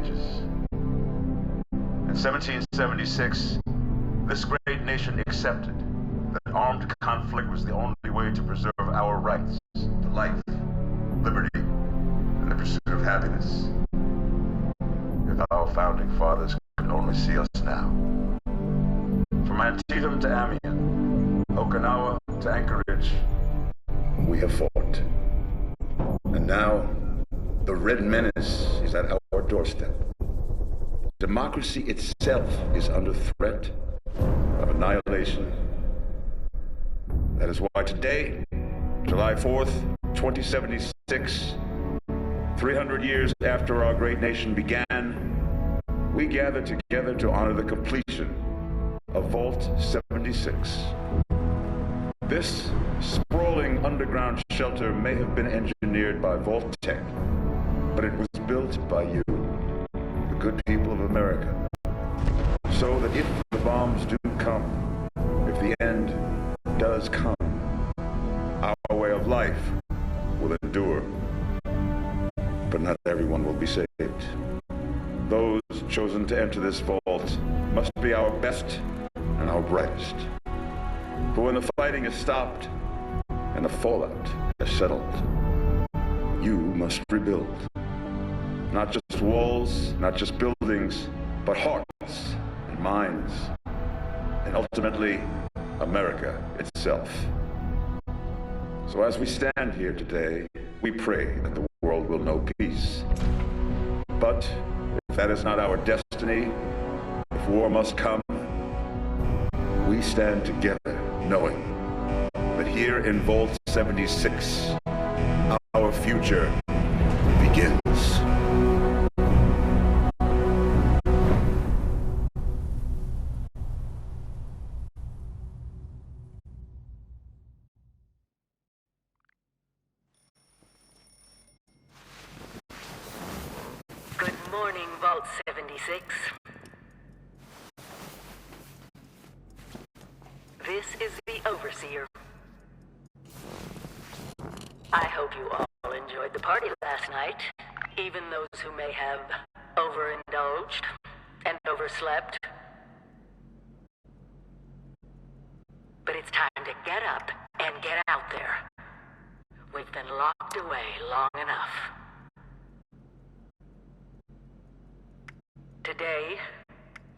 changes. In 1776, this great nation accepted that armed conflict was the only way to preserve our rights to life, liberty, and the pursuit of happiness. If our founding fathers could only see us now. From Antietam to Amiens, Okinawa to Anchorage, we have fought. And now, the Red Menace is at our doorstep. Democracy itself is under threat of annihilation. That is why today, July 4th, 2076, 300 years after our great nation began, we gather together to honor the completion of Vault 76. This sprawling underground shelter may have been engineered by Vault-Tec, but it was built by you, the good people of America, so that if the bombs do come, if the end does come, our way of life will endure. But not everyone will be saved. Those chosen to enter this vault must be our best and our brightest. For when the fighting is stopped and the fallout is settled, you must rebuild. Not just walls, not just buildings, but hearts and minds, and ultimately, America itself. So as we stand here today, we pray that the world will know peace. But if that is not our destiny, if war must come, we stand together knowing that here in Vault 76, our future begins. Good morning, Vault 76. This is the Overseer. I hope you all enjoyed the party last night, even those who may have overindulged and overslept. But it's time to get up and get out there. We've been locked away long enough. Today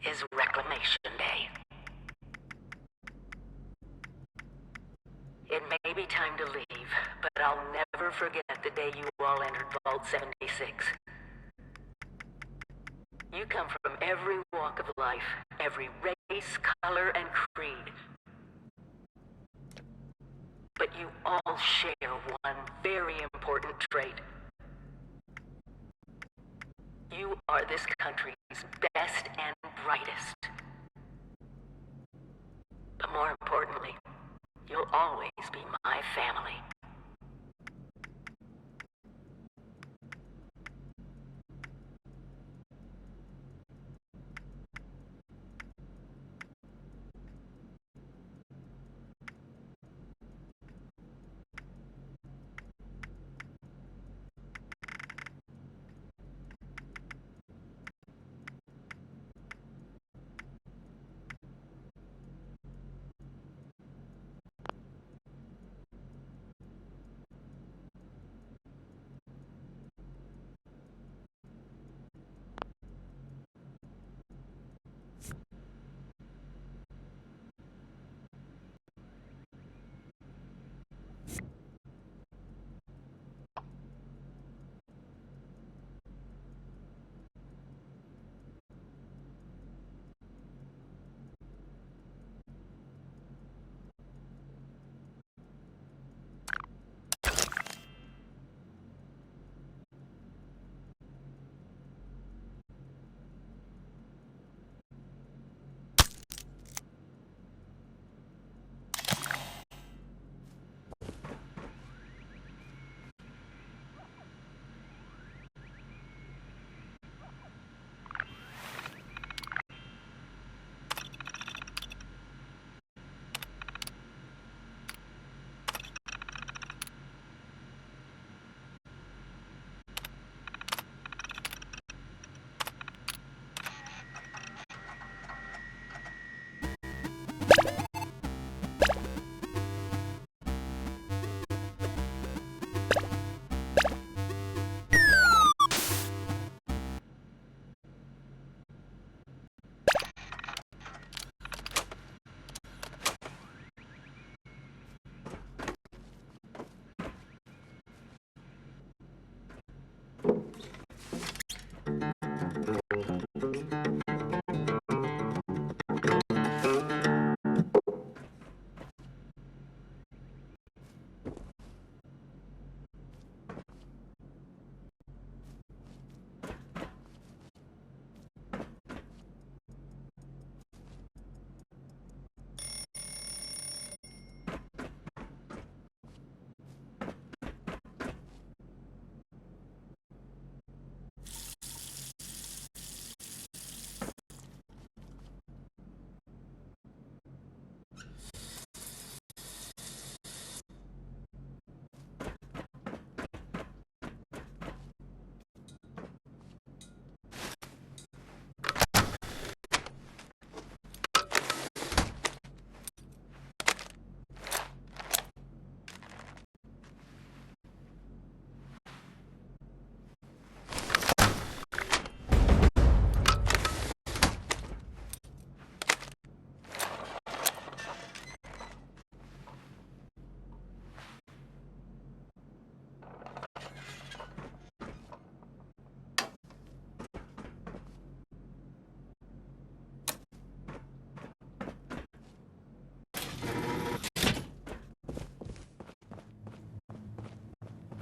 is Reclamation Day. It may be time to leave, but I'll never forget the day you all entered Vault 76. You come from every walk of life, every race, color, and creed. But you all share one very important trait. You are this country's best and brightest. But more importantly, you'll always be my family.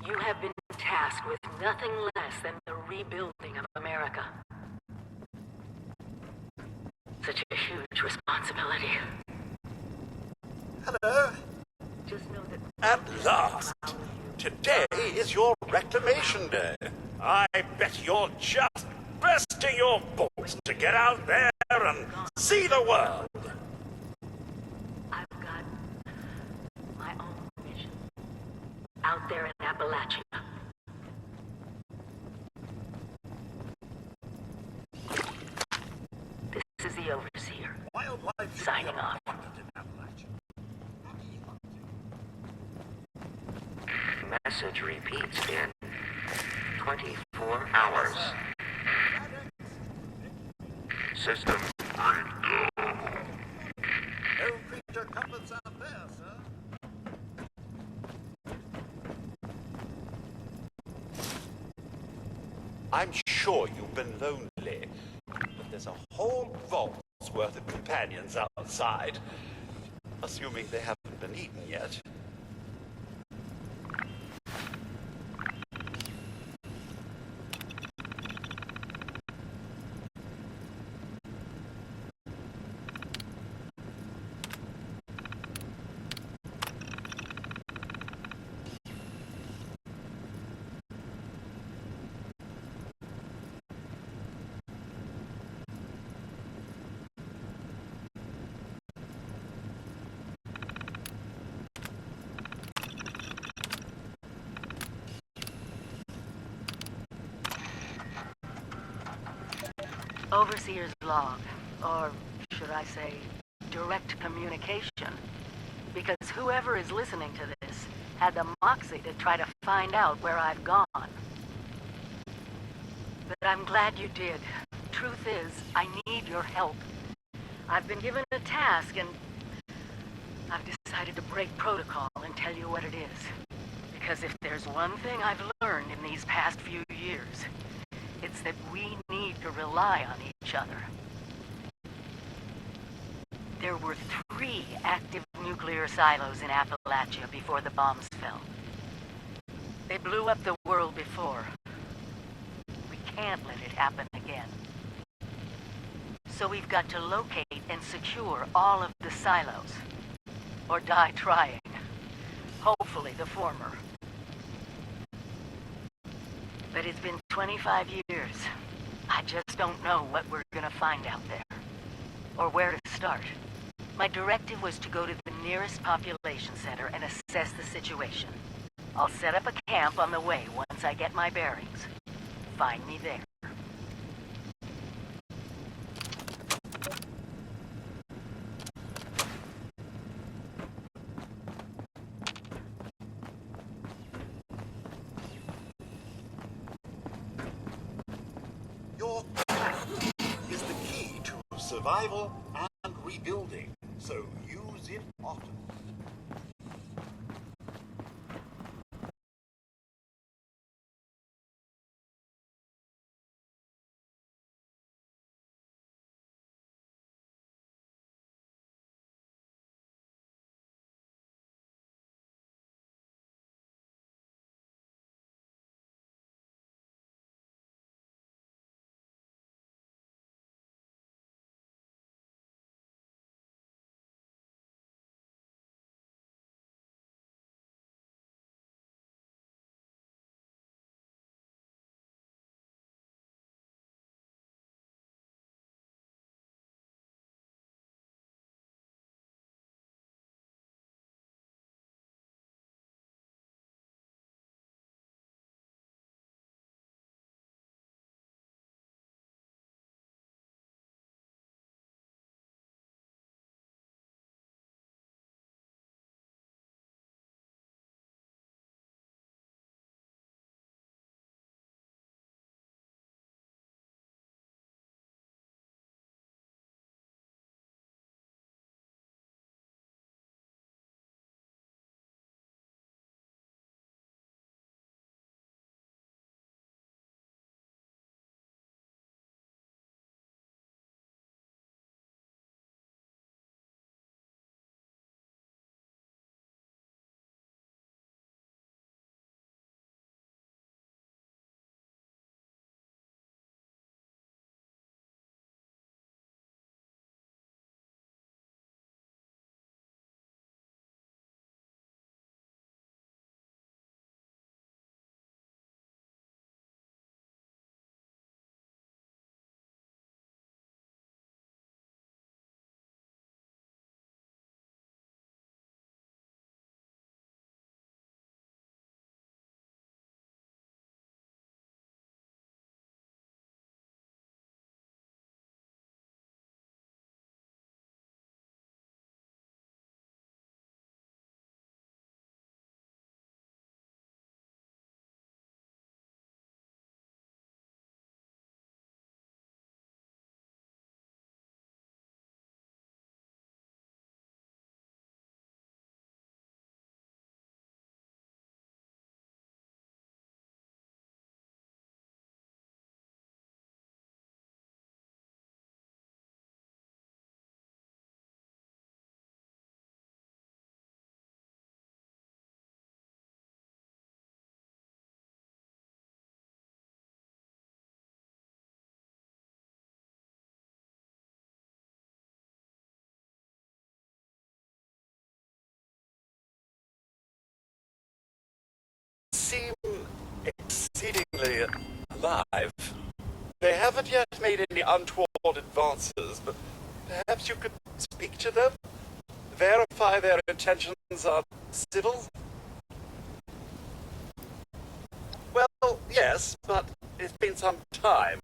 You have been tasked with nothing less than the rebuilding of America. Such a huge responsibility. Hello. Just know that... At last! Today is your reclamation day. I bet you're just bursting your balls to get out there and see the world. I've got my own mission out there in Appalachia. This is the Overseer, Wildlife signing off. Message repeats in 24 hours. System breakdown. No creature comforts out there, sir. I'm sure you've been lonely, but there's a whole vault's worth of companions outside, assuming they haven't been eaten yet. Overseer's log, or should I say, direct communication. Because whoever is listening to this had the moxie to try to find out where I've gone. But I'm glad you did. Truth is, I need your help. I've been given a task and I've decided to break protocol and tell you what it is. Because if there's one thing I've learned in these past few years, it's that we need to rely on each other. There were 3 active nuclear silos in Appalachia before the bombs fell. They blew up the world before. We can't let it happen again. So we've got to locate and secure all of the silos. Or die trying. Hopefully the former. But it's been 25 years. I just don't know what we're gonna find out there. Or where to start. My directive was to go to the nearest population center and assess the situation. I'll set up a camp on the way once I get my bearings. Find me there. Your craft is the key to survival and rebuilding, so use it often. seem exceedingly alive. They haven't yet made any untoward advances, but perhaps you could speak to them? Verify their intentions are civil? Well, yes, but it's been some time.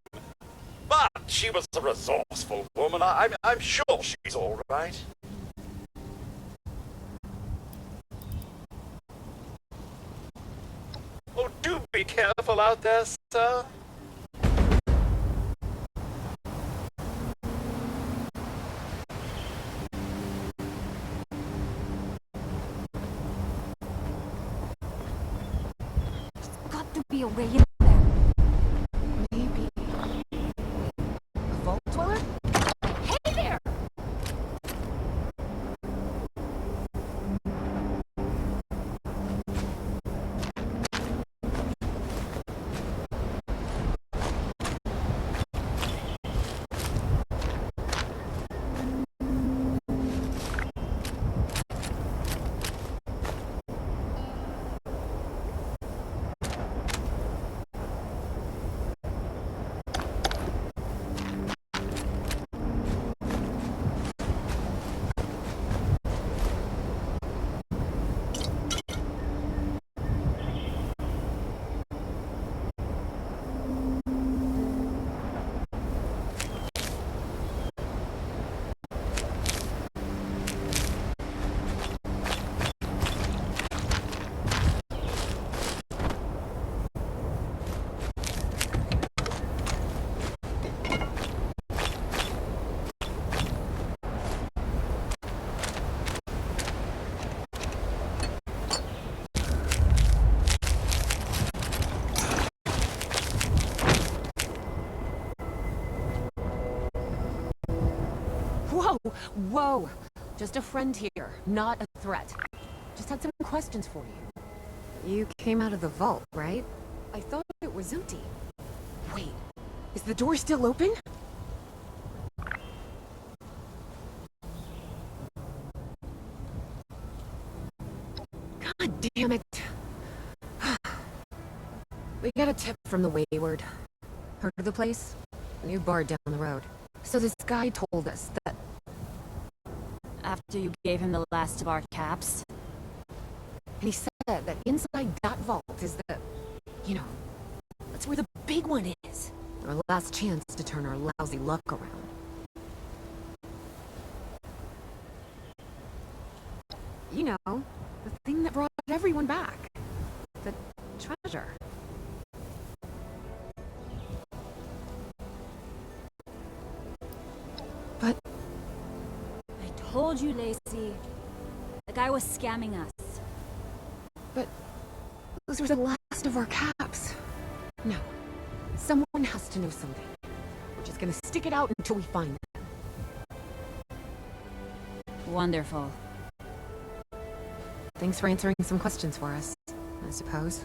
But she was a resourceful woman. I'm sure she's all right. Oh, do be careful out there, sir. Got to be a way in there. Maybe. A vault dweller? Hey there! Whoa! Whoa! Just a friend here, not a threat. Just had some questions for you. You came out of the vault, right? I thought it was empty. Wait, is the door still open? God damn it. We got a tip from the Wayward. Heard of the place? New bar down the road. So this guy told us that After you gave him the last of our caps? and he said that inside that vault is the, you know, that's where the big one is. Our last chance to turn our lousy luck around. You know, the thing that brought everyone back. The treasure. But I told you, Lacey. The guy was scamming us. those were the last of our caps. No. Someone has to know something. We're just gonna stick it out until we find them. Wonderful. Thanks for answering some questions for us, I suppose.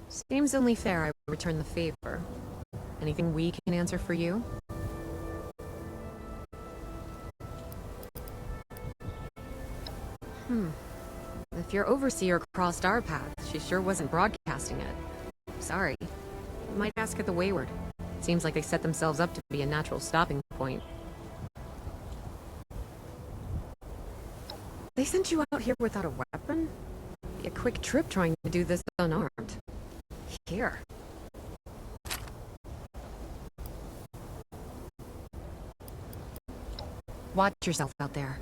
Seems only fair I return the favor. Anything we can answer for you? If your overseer crossed our path, she sure wasn't broadcasting it. Sorry. Might ask at the Wayward. Seems like they set themselves up to be a natural stopping point. They sent you out here without a weapon? Be a quick trip trying to do this unarmed. Here. Watch yourself out there.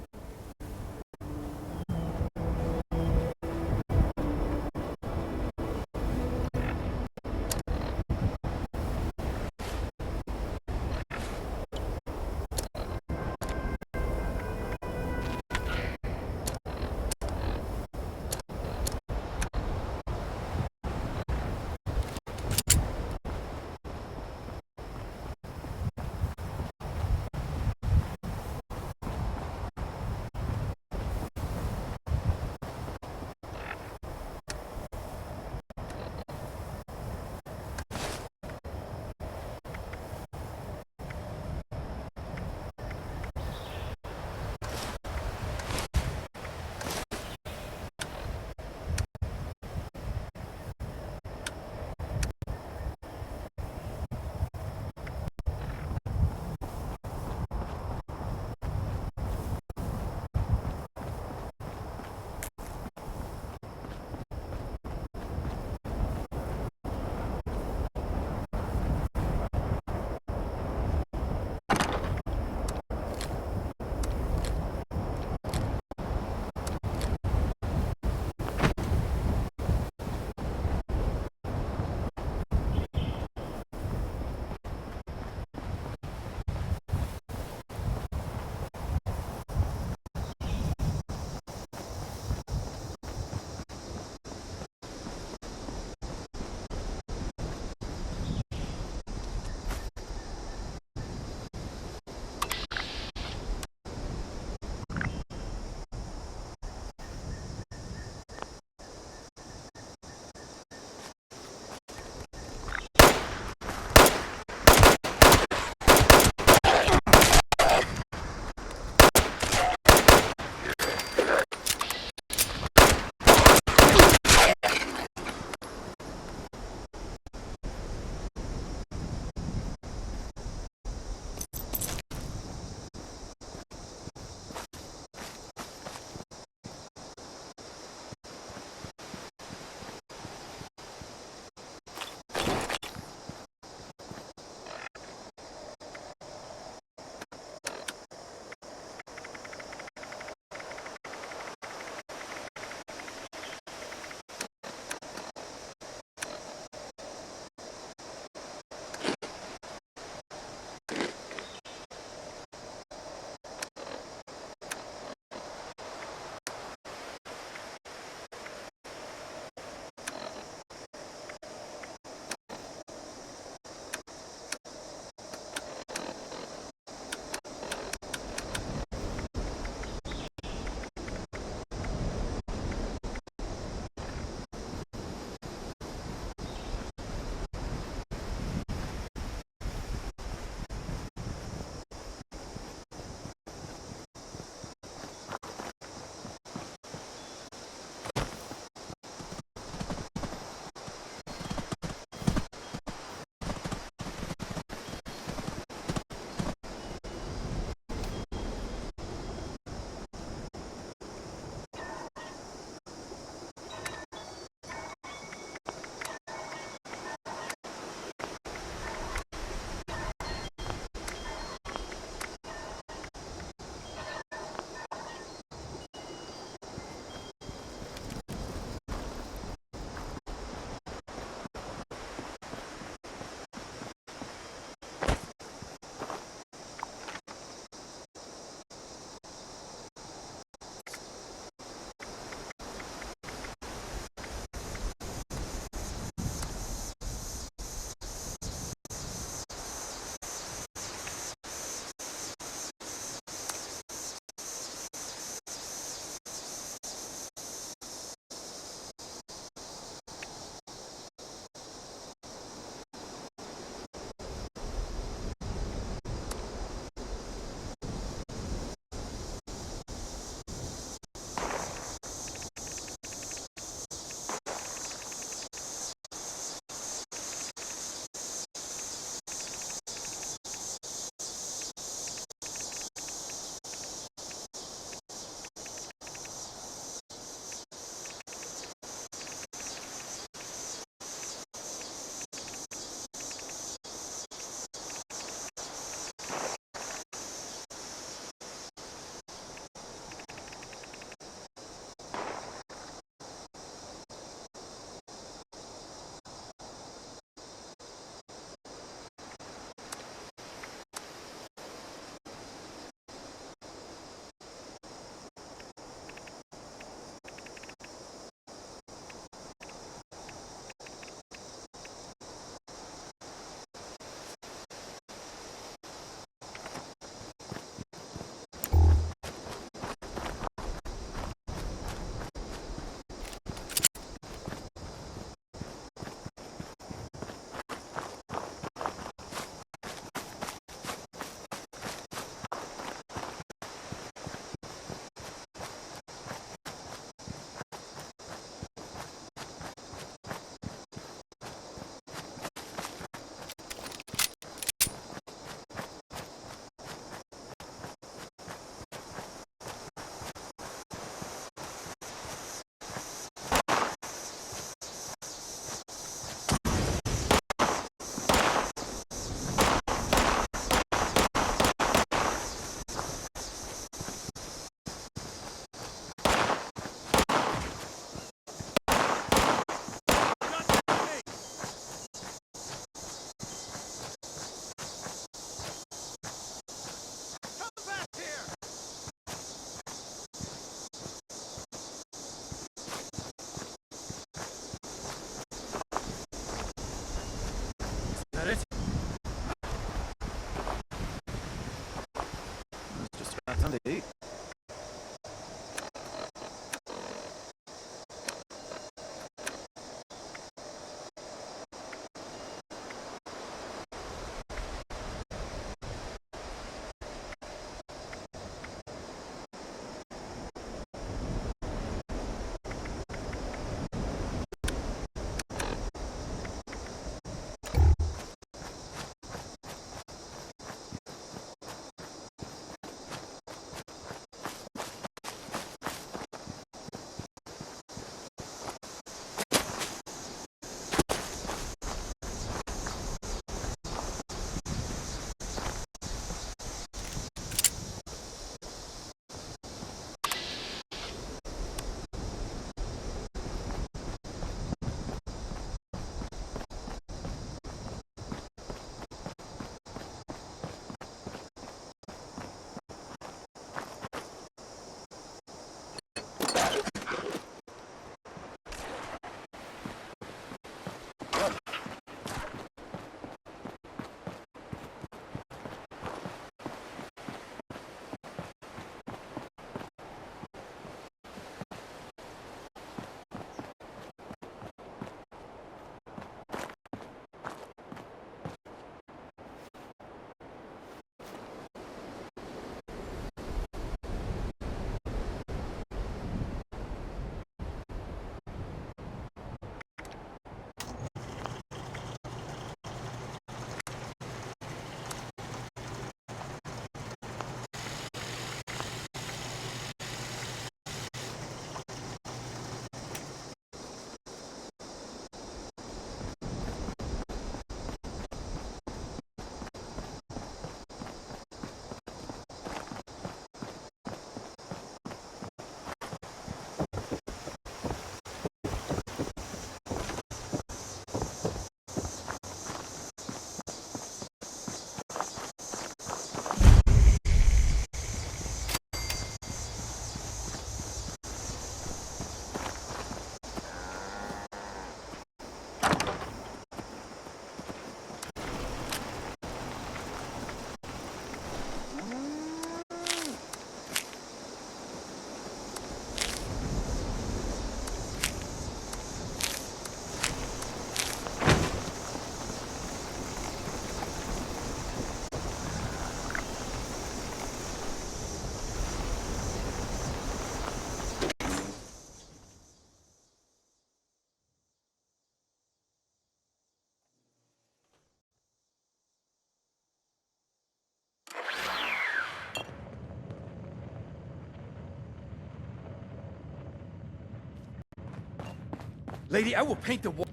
Lady, I will paint the wall.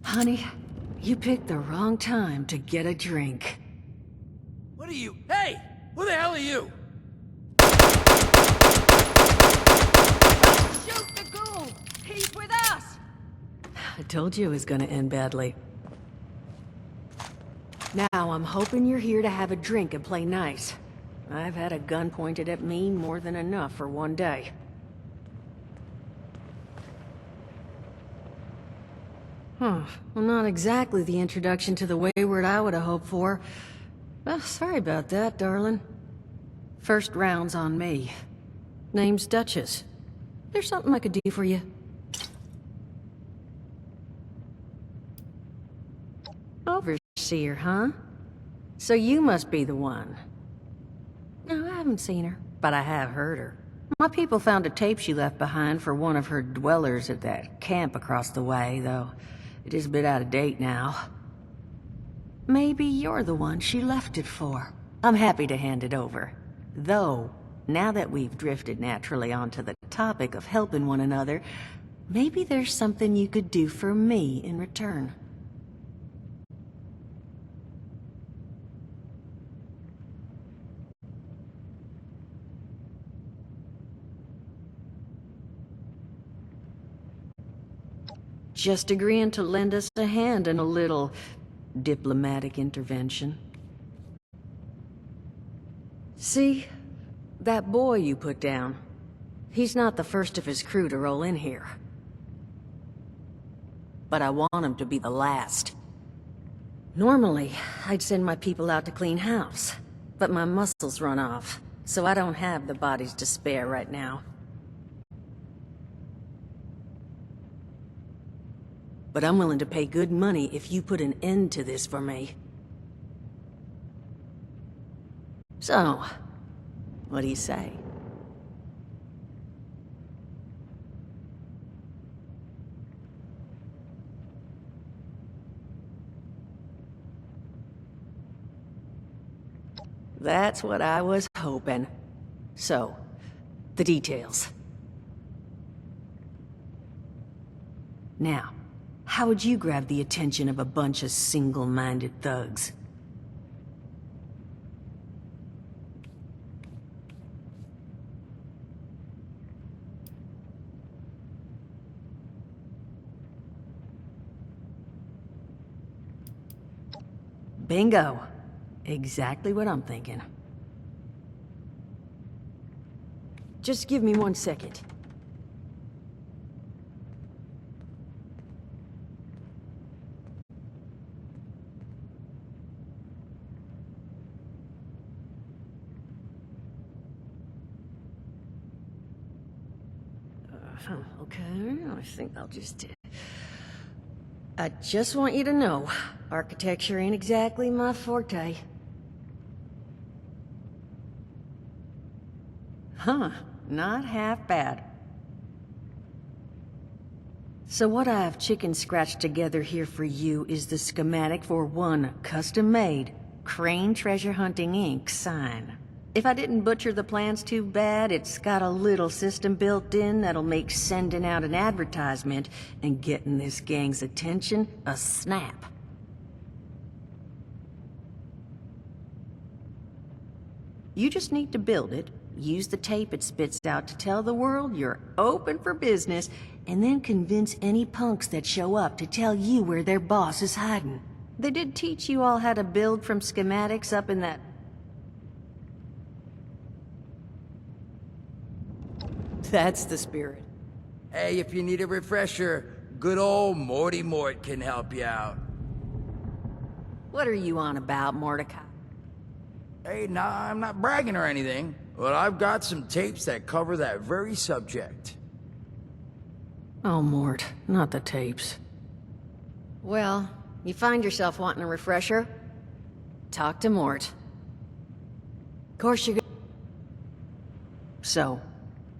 Honey, you picked the wrong time to get a drink. What are you? Hey! Who the hell are you? Shoot the goon! He's with us! I told you it was gonna end badly. Now I'm hoping you're here to have a drink and play nice. I've had a gun pointed at me more than enough for one day. Huh. Well, not exactly the introduction to the Wayward I would have hoped for. Well, sorry about that, darling. First round's on me. Name's Duchess. There's something I could do for you. Overseer, huh? So you must be the one. No, I haven't seen her, but I have heard her. My people found a tape she left behind for one of her dwellers at that camp across the way, though it is a bit out of date now. Maybe you're the one she left it for. I'm happy to hand it over. Though, now that we've drifted naturally onto the topic of helping one another, maybe there's something you could do for me in return. Just agreeing to lend us a hand in a little diplomatic intervention. See, that boy you put down, he's not the first of his crew to roll in here. But I want him to be the last. Normally, I'd send my people out to clean house, but my muscles run off, so I don't have the bodies to spare right now. But I'm willing to pay good money if you put an end to this for me. So, what do you say? That's what I was hoping. So, the details. Now, how would you grab the attention of a bunch of single-minded thugs? Bingo. Exactly what I'm thinking. Just give me 1 second. Okay, I think I'll just... I just want you to know, architecture ain't exactly my forte. Huh, not half bad. So what I've chicken scratched together here for you is the schematic for one custom-made Crane Treasure Hunting Inc. sign. If I didn't butcher the plans too bad, it's got a little system built in that'll make sending out an advertisement and getting this gang's attention a snap. You just need to build it, use the tape it spits out to tell the world you're open for business, and then convince any punks that show up to tell you where their boss is hiding. They did teach you all how to build from schematics up in that... That's the spirit. Hey, if you need a refresher, good old Morty Mort can help you out. What are you on about, Mordecai? Hey, nah, I'm not bragging or anything, but I've got some tapes that cover that very subject. Oh, Mort, not the tapes. Well, you find yourself wanting a refresher? Talk to Mort. Of course you're gonna... So,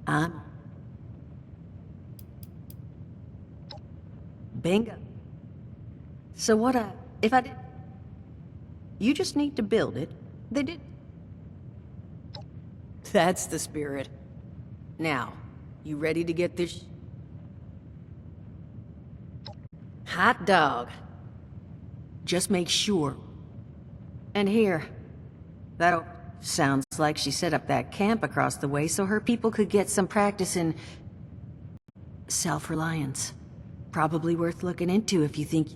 I'm... Bingo. So what if I did... You just need to build it. They did... That's the spirit. Now, you ready to get this... Hot dog. Just make sure. And here. That'll... Sounds like she set up that camp across the way so her people could get some practice in... self-reliance. Probably worth looking into if you think...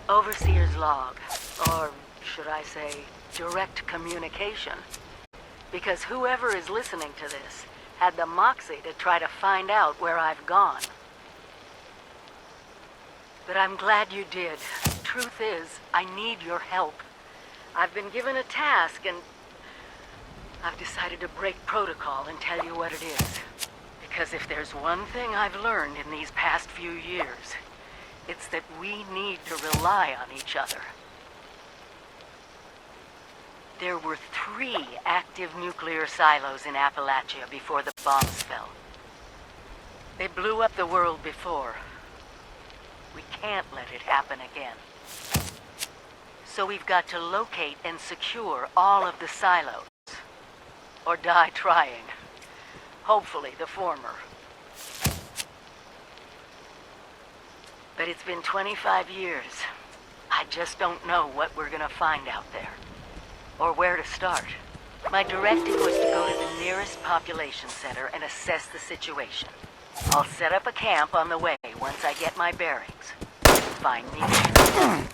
Overseer's log, or should I say, direct communication. Because whoever is listening to this had the moxie to try to find out where I've gone. But I'm glad you did. Truth is, I need your help. I've been given a task and I've decided to break protocol and tell you what it is. Because if there's one thing I've learned in these past few years, it's that we need to rely on each other. There were 3 active nuclear silos in Appalachia before the bombs fell. They blew up the world before. We can't let it happen again. So we've got to locate and secure all of the silos. Or die trying. Hopefully the former. But it's been 25 years. I just don't know what we're gonna find out there. Or where to start. My directive was to go to the nearest population center and assess the situation. I'll set up a camp on the way once I get my bearings. Find me there.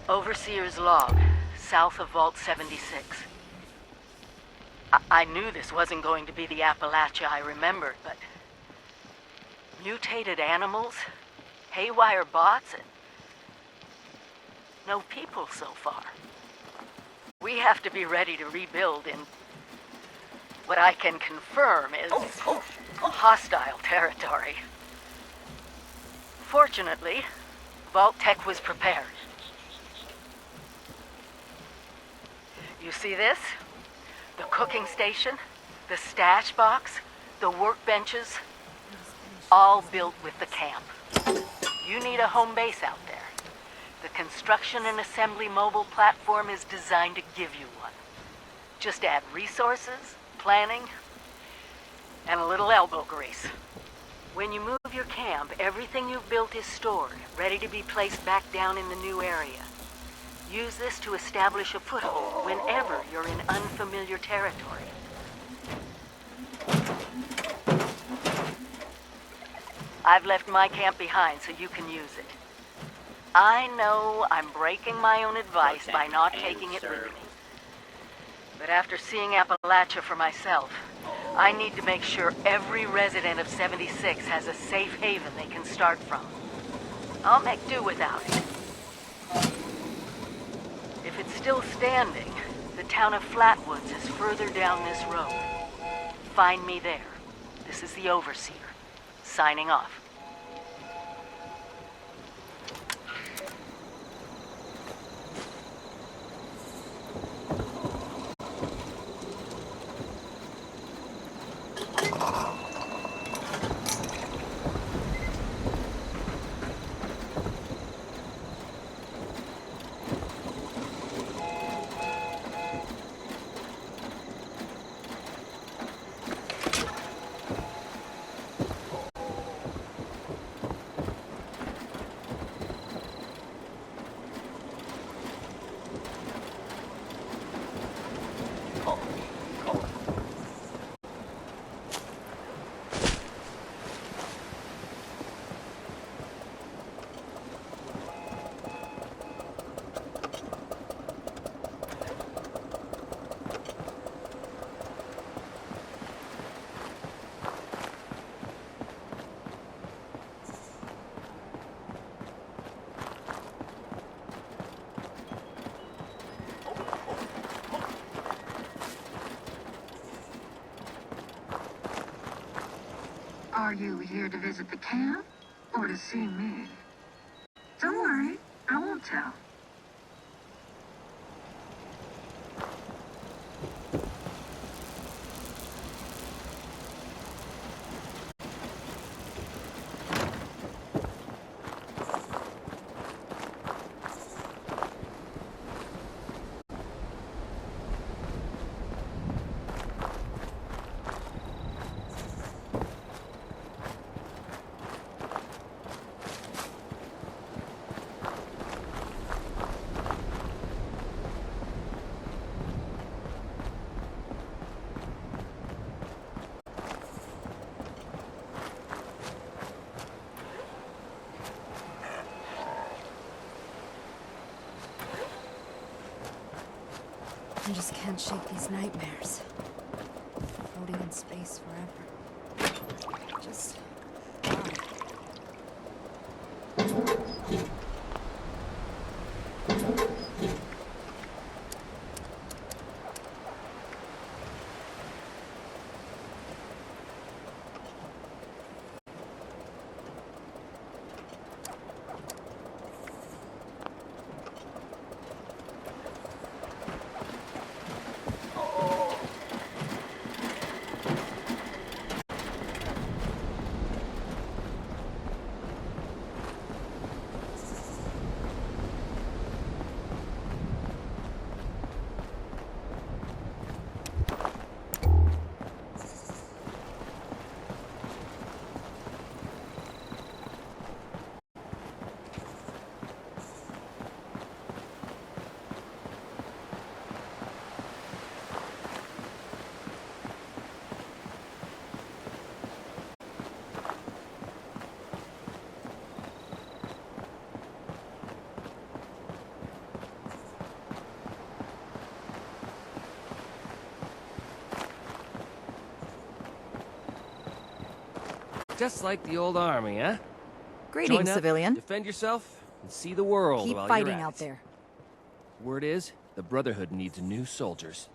Overseer's log, south of Vault 76. I knew this wasn't going to be the Appalachia I remembered, but... mutated animals, haywire bots, and... no people so far. We have to be ready to rebuild in... what I can confirm is... hostile territory. Fortunately, Vault Tech was prepared. You see this? The cooking station, the stash box, the workbenches, all built with the camp. You need a home base out there. The construction and assembly mobile platform is designed to give you one. Just add resources, planning, and a little elbow grease. When you move your camp, everything you've built is stored, ready to be placed back down in the new area. Use this to establish a foothold whenever you're in unfamiliar territory. I've left my camp behind so you can use it. I know I'm breaking my own advice by not taking it with me. But after seeing Appalachia for myself, I need to make sure every resident of 76 has a safe haven they can start from. I'll make do without it. If it's still standing, the town of Flatwoods is further down this road. Find me there. This is the Overseer, signing off. Are you here to visit the camp, or to see me? Don't worry, I won't tell. I just can't shake these nightmares. Floating in space forever. Just... why? Just like the old army, huh? Greetings, Join up, civilian. defend yourself, and see the world Keep while fighting you're at out it. there. Word is, the Brotherhood needs new soldiers.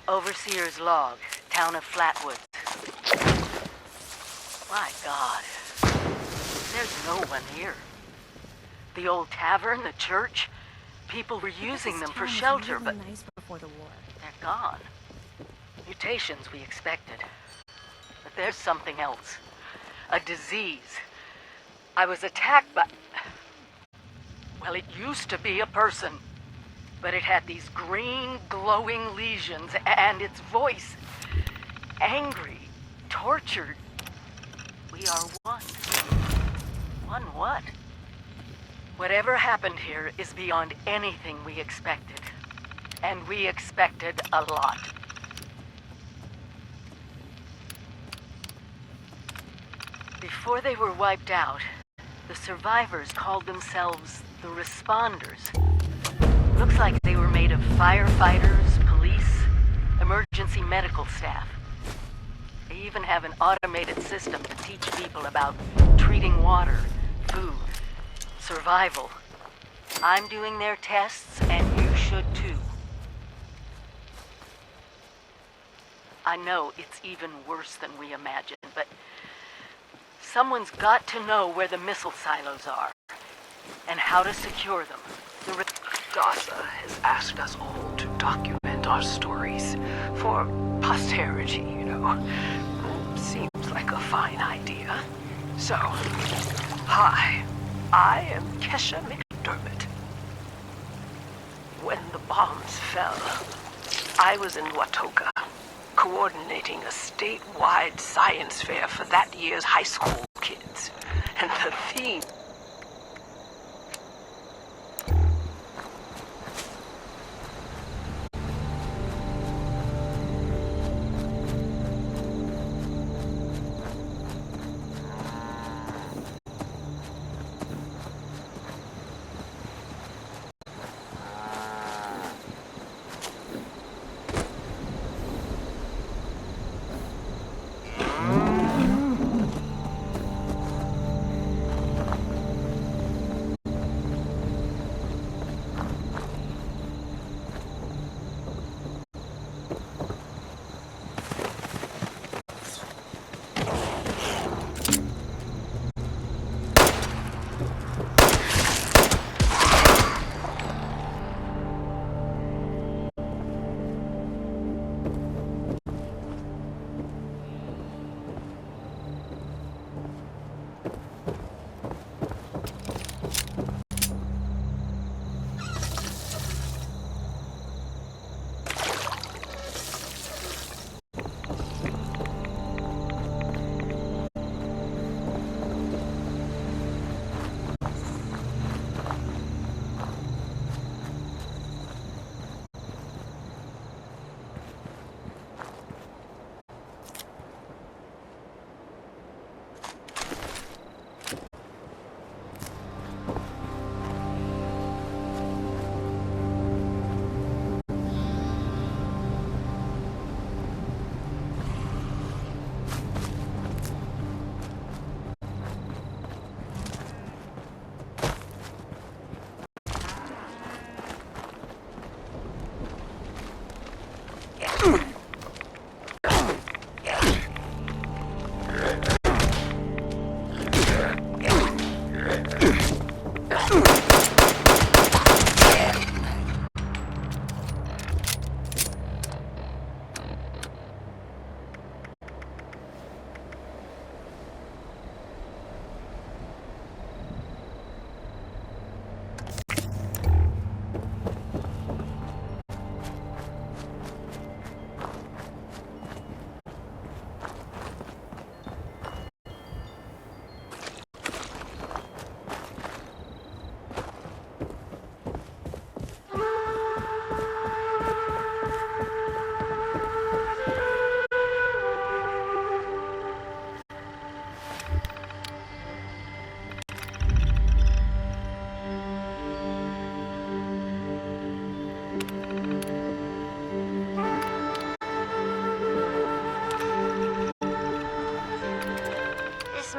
Overseer's log, town of Flatwoods. My God. There's no one here. The old tavern, the church, people were using them for shelter, but nice before the war. they're gone. Mutations we expected. But there's something else. A disease. I was attacked by... Well, it used to be a person. But it had these green, glowing lesions, and its voice. Angry, tortured. We are one. One what? Whatever happened here is beyond anything we expected. And we expected a lot. Before they were wiped out, the survivors called themselves the Responders. Looks like they were made of firefighters, police, emergency medical staff. They even have an automated system to teach people about treating water, food, survival. I'm doing their tests, and you should too. I know it's even worse than we imagined, but someone's got to know where the missile silos are, and how to secure them. DASA has asked us all to document our stories for posterity, you know. Seems like a fine idea. So, hi, I am Kesha McDermott. When the bombs fell, I was in Watoga, coordinating a statewide science fair for that year's high school kids. And the theme...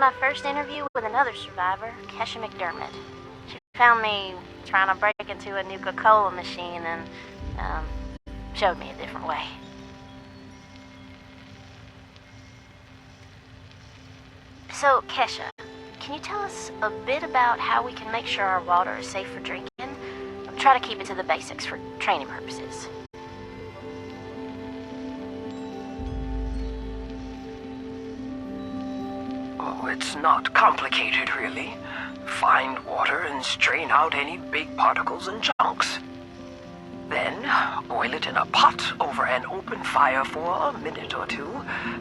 my first interview with another survivor, Kesha McDermott. She found me trying to break into a Nuka-Cola machine and, showed me a different way. So, Kesha, can you tell us a bit about how we can make sure our water is safe for drinking? Try to keep it to the basics for training purposes. Oh, it's not complicated, really. Find water and strain out any big particles and chunks. Then, boil it in a pot over an open fire for a minute or two,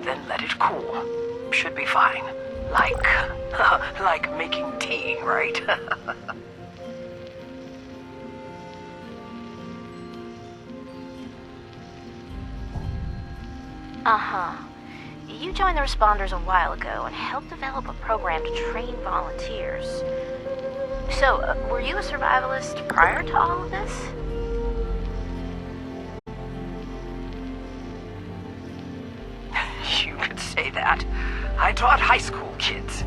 then let it cool. Should be fine. Like making tea, right? Uh-huh. You joined the responders a while ago and helped develop a program to train volunteers. So, were you a survivalist prior to all of this? You could say that. I taught high school kids.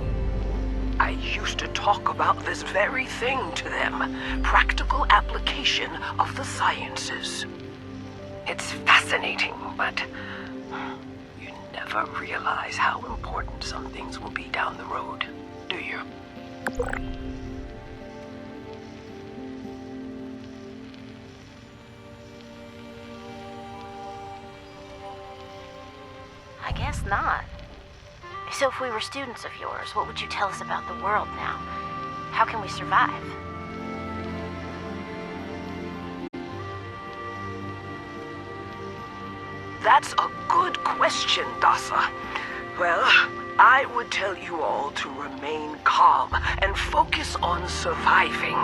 I used to talk about this very thing to them. Practical application of the sciences. It's fascinating, but you never realize how important some things will be down the road, do you? I guess not. So if we were students of yours, what would you tell us about the world now? How can we survive? That's a good question, Dasa. Well, I would tell you all to remain calm and focus on surviving.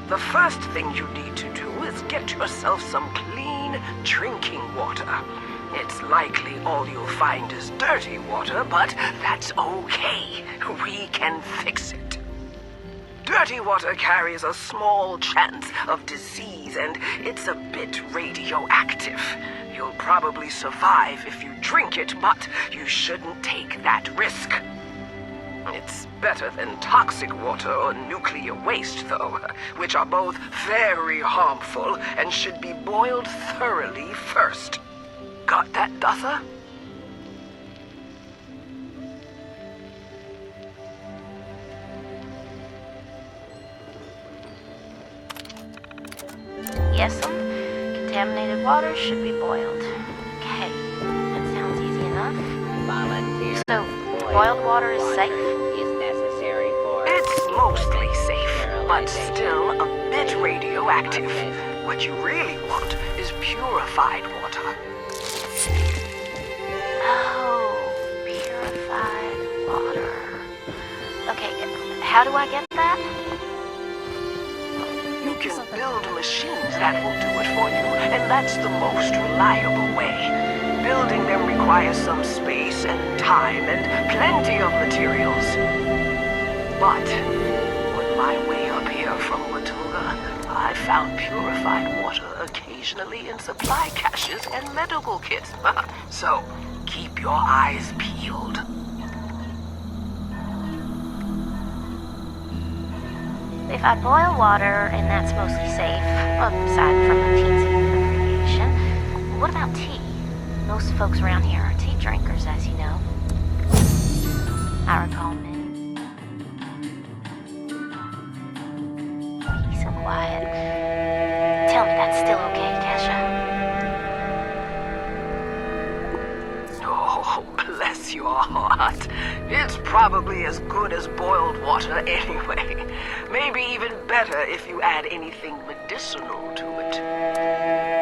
The first thing you need to do is get yourself some clean drinking water. It's likely all you'll find is dirty water, but that's okay. We can fix it. Dirty water carries a small chance of disease, and it's a bit radioactive. You'll probably survive if you drink it, but you shouldn't take that risk. It's better than toxic water or nuclear waste, though, which are both very harmful and should be boiled thoroughly first. Got that, Dasa? Yes'm. Contaminated water should be boiled. Okay, that sounds easy enough. So, boiled water is safe? It's mostly safe, but still a bit radioactive. What you really want is purified water. Oh, purified water. Okay, how do I get that? You can build machines that will do it for you, and that's the most reliable way. Building them requires some space and time and plenty of materials. But on my way up here from Watoga, I found purified water occasionally in supply caches and medical kits. So, keep your eyes peeled. If I boil water, and that's mostly safe, aside from the teensy bit of radiation, what about tea? Most folks around here are tea drinkers, as you know. I recall many. Peace and quiet. Tell me that's still okay, Kesha. Oh, bless your heart. It's probably as good as boiled water anyway. Maybe even better if you add anything medicinal to it.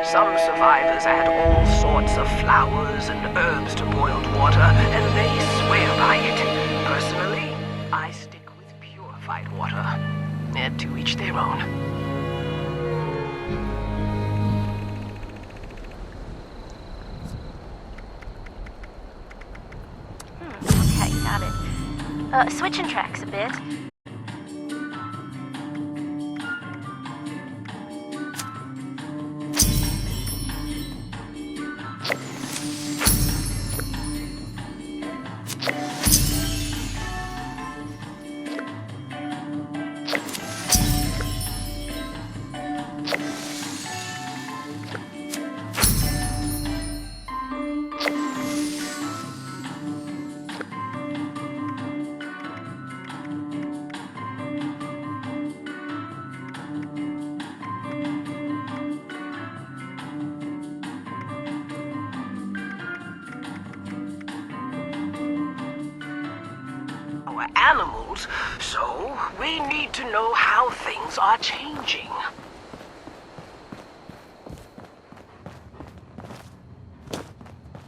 Some survivors add all sorts of flowers and herbs to boiled water, and they swear by it. Personally, I stick with purified water. To each their own. Okay, got it. Switching tracks a bit. were animals, so we need to know how things are changing.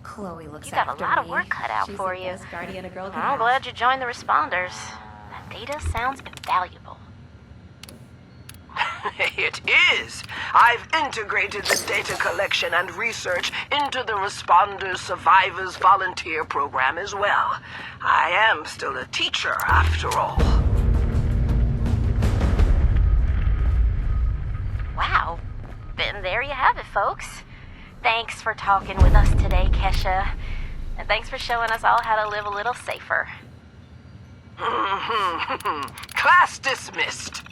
Chloe looks you got a lot of work cut out for you. I'm glad you joined the responders. That data sounds invaluable. It is. I've integrated the data collection and research into the Responders Survivors Volunteer Program as well. I am still a teacher, after all. Wow. Then there you have it, folks. Thanks for talking with us today, Kesha. And thanks for showing us all how to live a little safer. Class dismissed.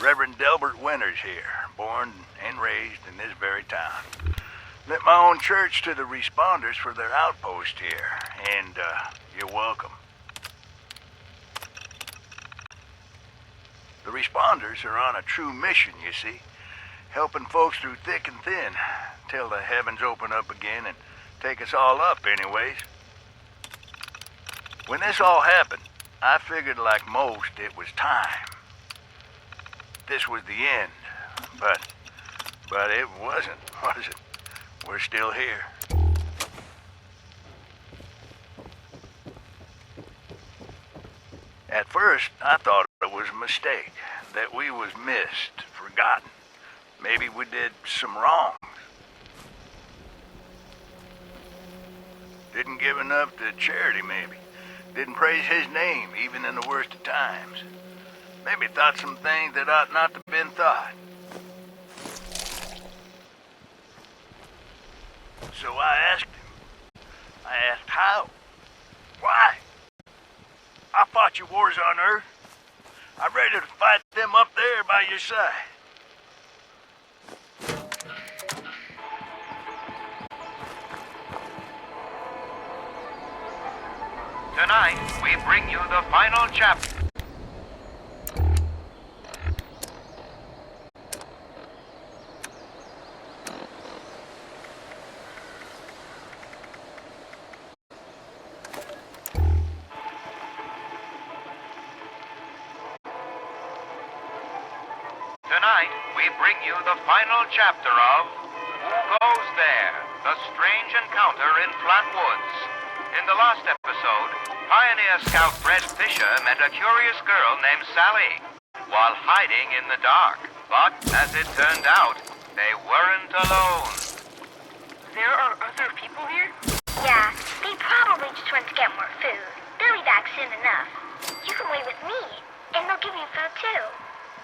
Reverend Delbert Winters here, born and raised in this very town. Lent my own church to the responders for their outpost here, and you're welcome. The responders are on a true mission, you see, helping folks through thick and thin, till the heavens open up again and take us all up anyways. When this all happened, I figured like most it was time. This was the end, but it wasn't, was it? We're still here. At first, I thought it was a mistake, that we was missed, forgotten. Maybe we did some wrongs. Didn't give enough to charity, maybe. Didn't praise his name, even in the worst of times. Maybe thought some things that ought not to have been thought. So I asked him. I asked how. Why? I fought your wars on Earth. I'm ready to fight them up there by your side. Tonight, we bring you the final chapter. Tonight, we bring you the final chapter of Who Goes There? The Strange Encounter in Flat Woods. In the last episode, Pioneer Scout Fred Fisher met a curious girl named Sally while hiding in the dark. But, as it turned out, they weren't alone. There are other people here? Yeah, they probably just went to get more food. They'll be back soon enough. You can wait with me, and they'll give you food too.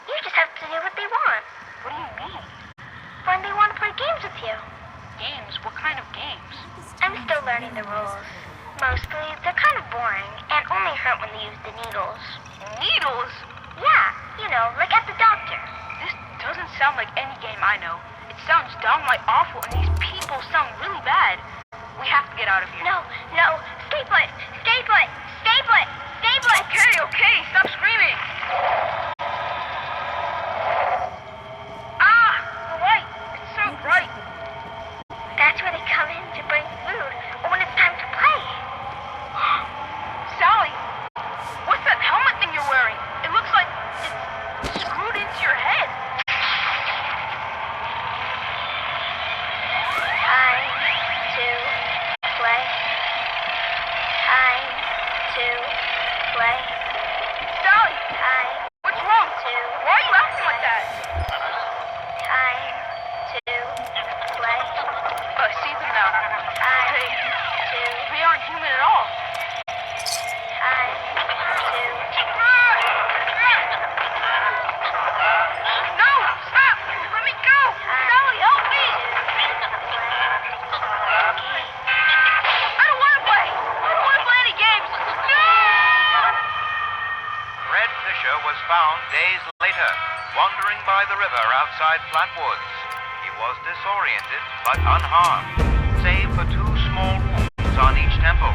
You just have to do what they want. What do you mean? When they want to play games with you. Games? What kind of games? I'm still learning the rules. Mostly, they're kind of boring, and only hurt when they use the needles. Needles? Yeah, you know, like at the doctor. This doesn't sound like any game I know. It sounds downright awful, and these people sound really bad. We have to get out of here. No, stay put! Stay put! Stay put! Stay put! Okay, stop screaming! The light! It's so bright! That's where they come in to bring food, or when it's time to play. Sally! What's that helmet thing you're wearing? It looks like it's screwed into your head. Time to play. Time to play. Sally! Time What's wrong? to Why are you acting like that? Time to play. Oh, I see them now. Time to They aren't human at all. time to No! Stop! Let me go! Sally, help me! I don't want to play! I don't want to play any games! No! Fred Fisher was found days later, wandering by the river outside Flatwoods. He was disoriented, but unharmed, save for 2 small wounds on each temple.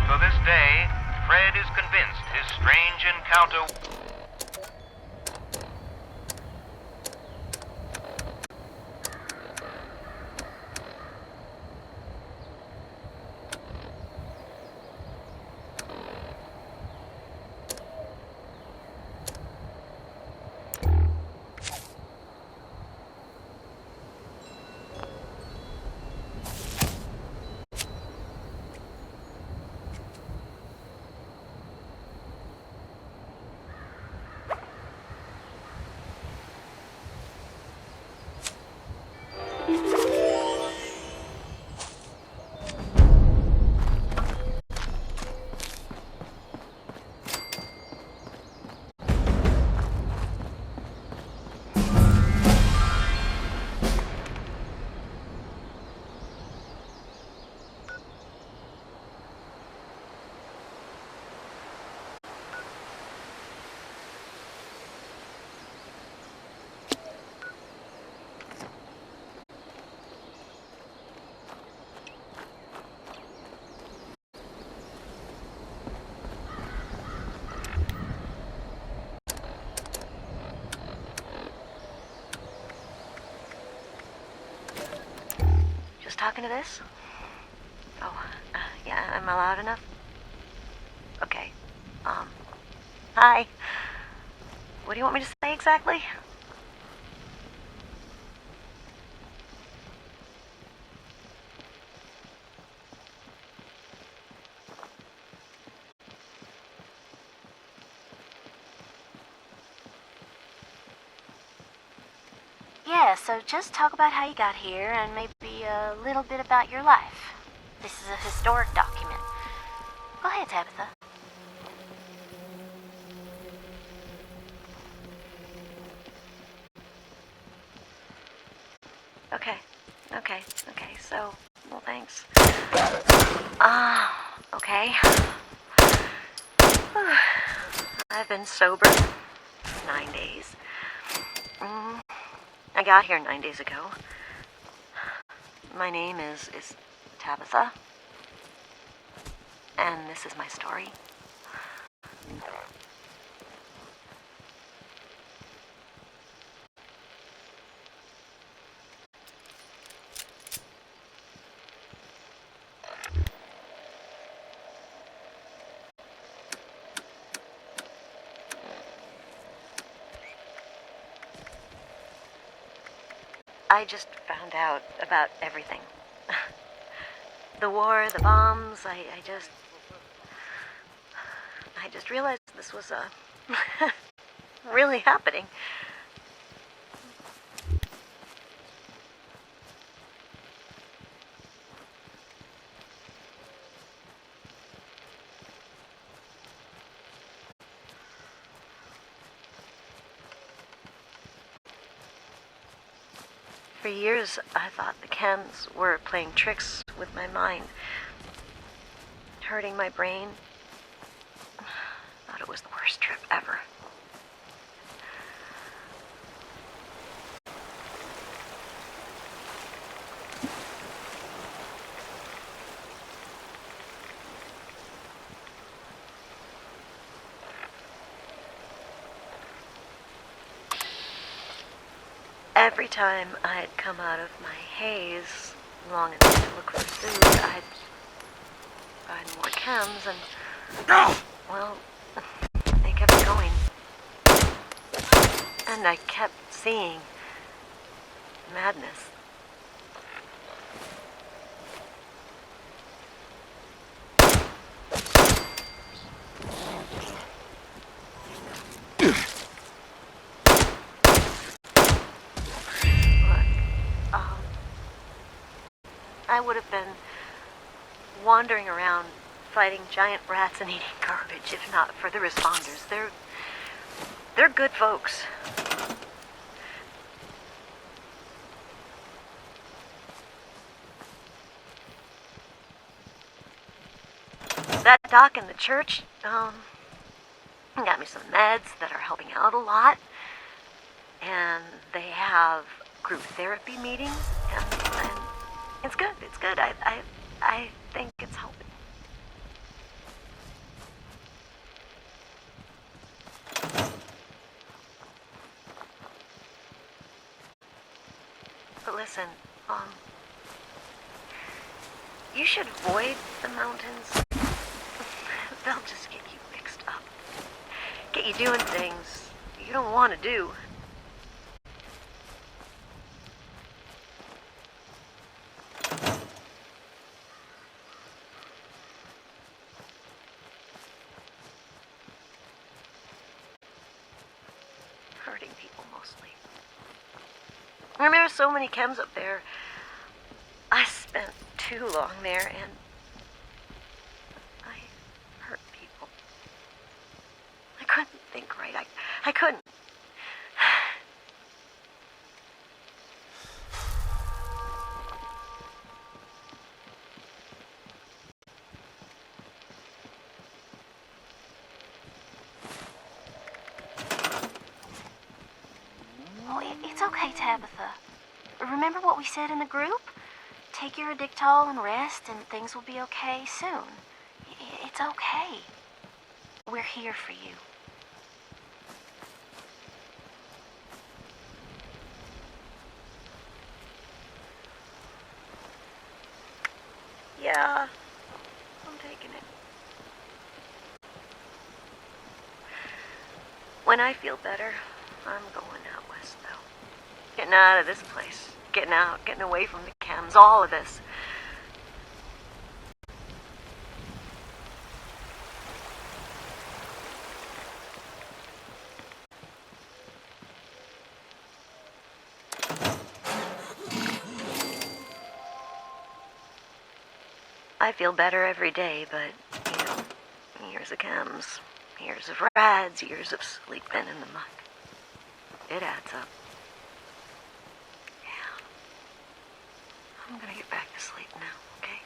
To this day, Fred is convinced his strange encounter... Talking to this? Oh, yeah, am I loud enough? Okay. Hi. What do you want me to say exactly? Yeah, so just talk about how you got here and maybe a little bit about your life. This is a historic document. Go ahead, Tabitha. Okay, so, well, thanks. Okay. I've been sober 9 days. I got here 9 days ago. My name is Tabitha. and this is my story. I just found out about everything. The war, the bombs, I just realized this was, really happening. For years, I thought the chems were playing tricks with my mind, hurting my brain. Thought it was the worst trip ever. Every time I'd come out of my haze long enough to look for food, I'd find more chems and, well, they kept going. And I kept seeing madness. I would have been wandering around fighting giant rats and eating garbage if not for the responders. They're good folks. That doc in the church, got me some meds that are helping out a lot. And they have group therapy meetings, and it's good. It's good. I think it's helping. But listen, you should avoid the mountains. They'll just get you mixed up. Get you doing things you don't want to do. Hurting people mostly. And there are so many chems up there. I spent too long there and I hurt people. I couldn't think right. I couldn't. It's okay, Tabitha. Remember what we said in the group? Take your Addictol and rest, and things will be okay soon. It's okay. We're here for you. Yeah, I'm taking it. When I feel better, I'm going out west, though. Getting out of this place. Getting out, getting away from the chems, all of this. I feel better every day, but, you know, years of chems, years of rads, years of sleeping in the muck. It adds up. Yeah. I'm gonna get back to sleep now, okay?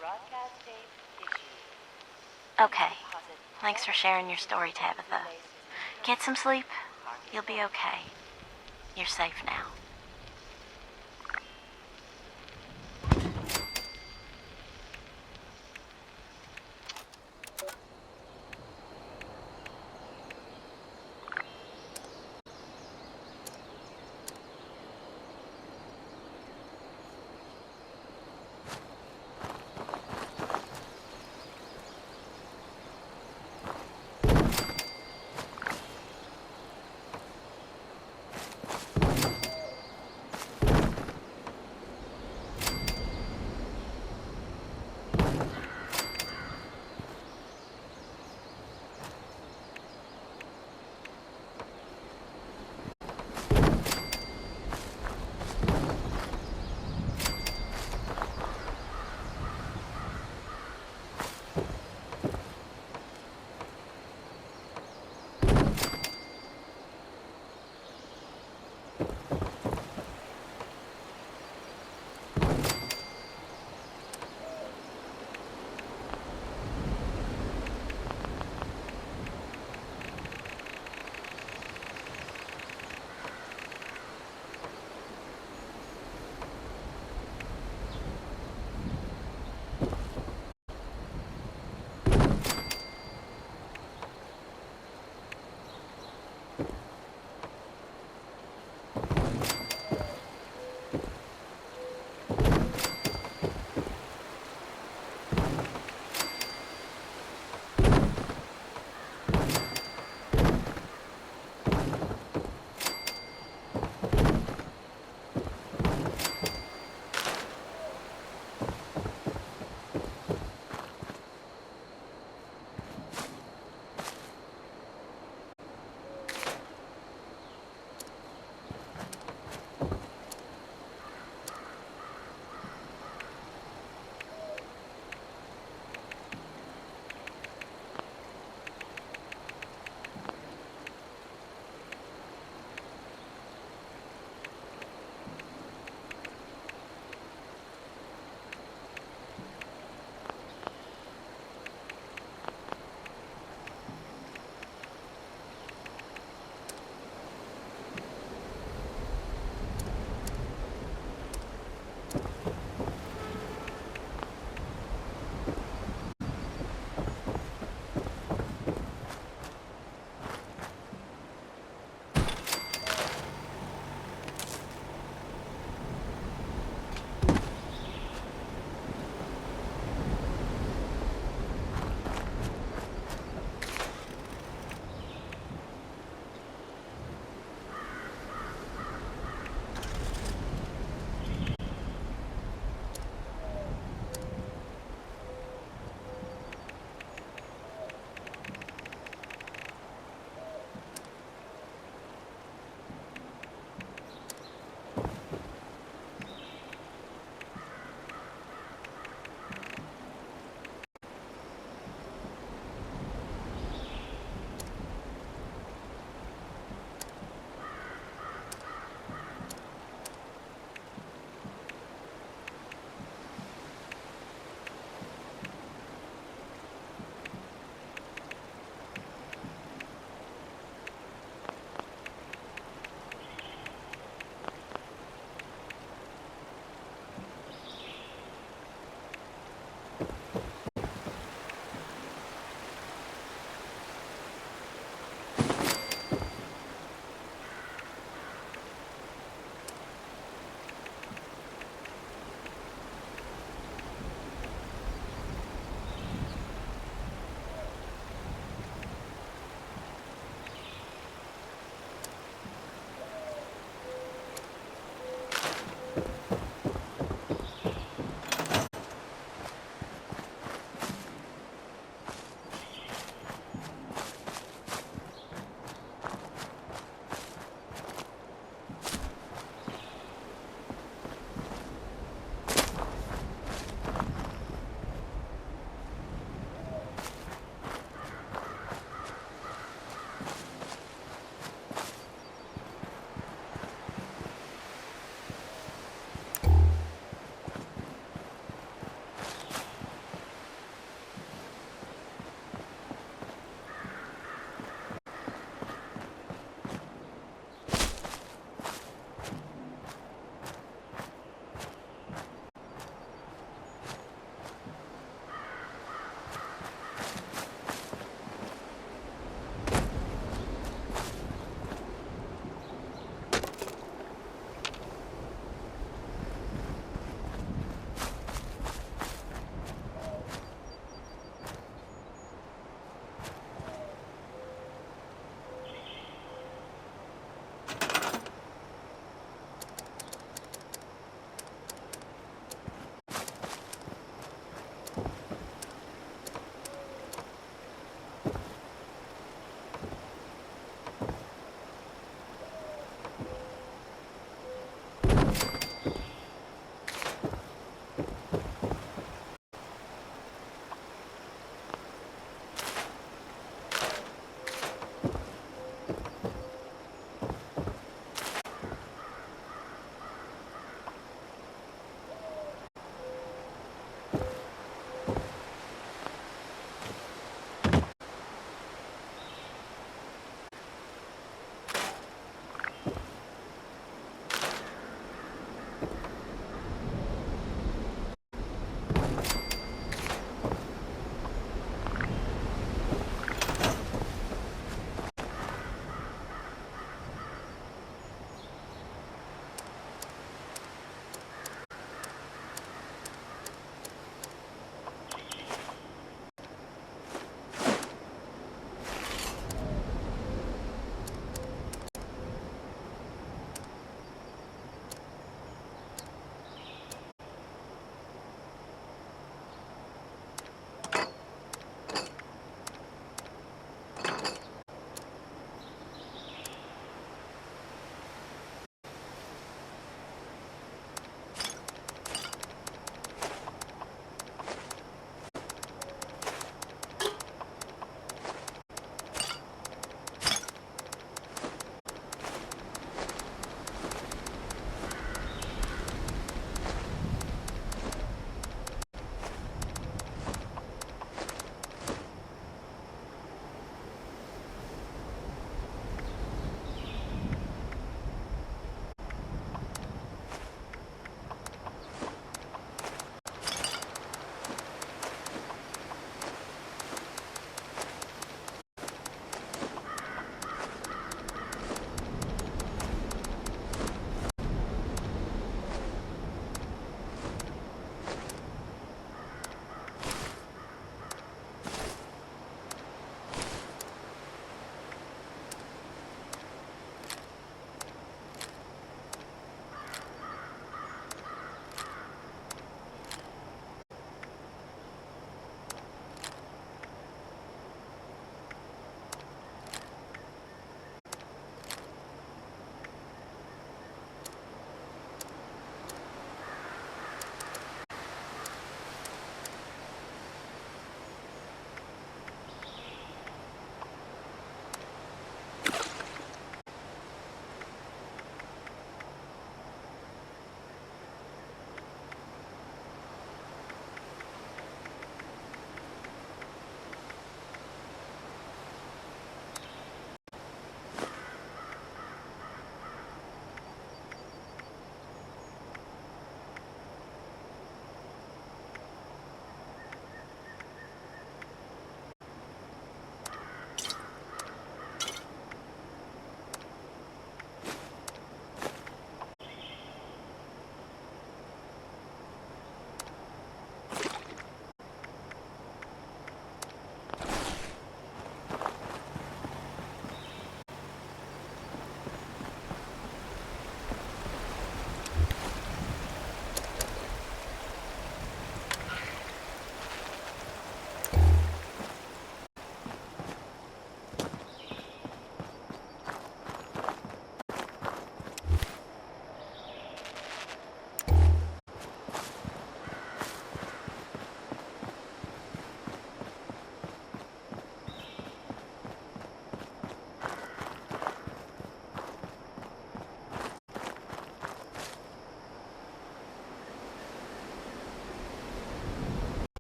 Broadcast tape issued. Okay. Thanks for sharing your story, Tabitha. Get some sleep. You'll be okay. You're safe now.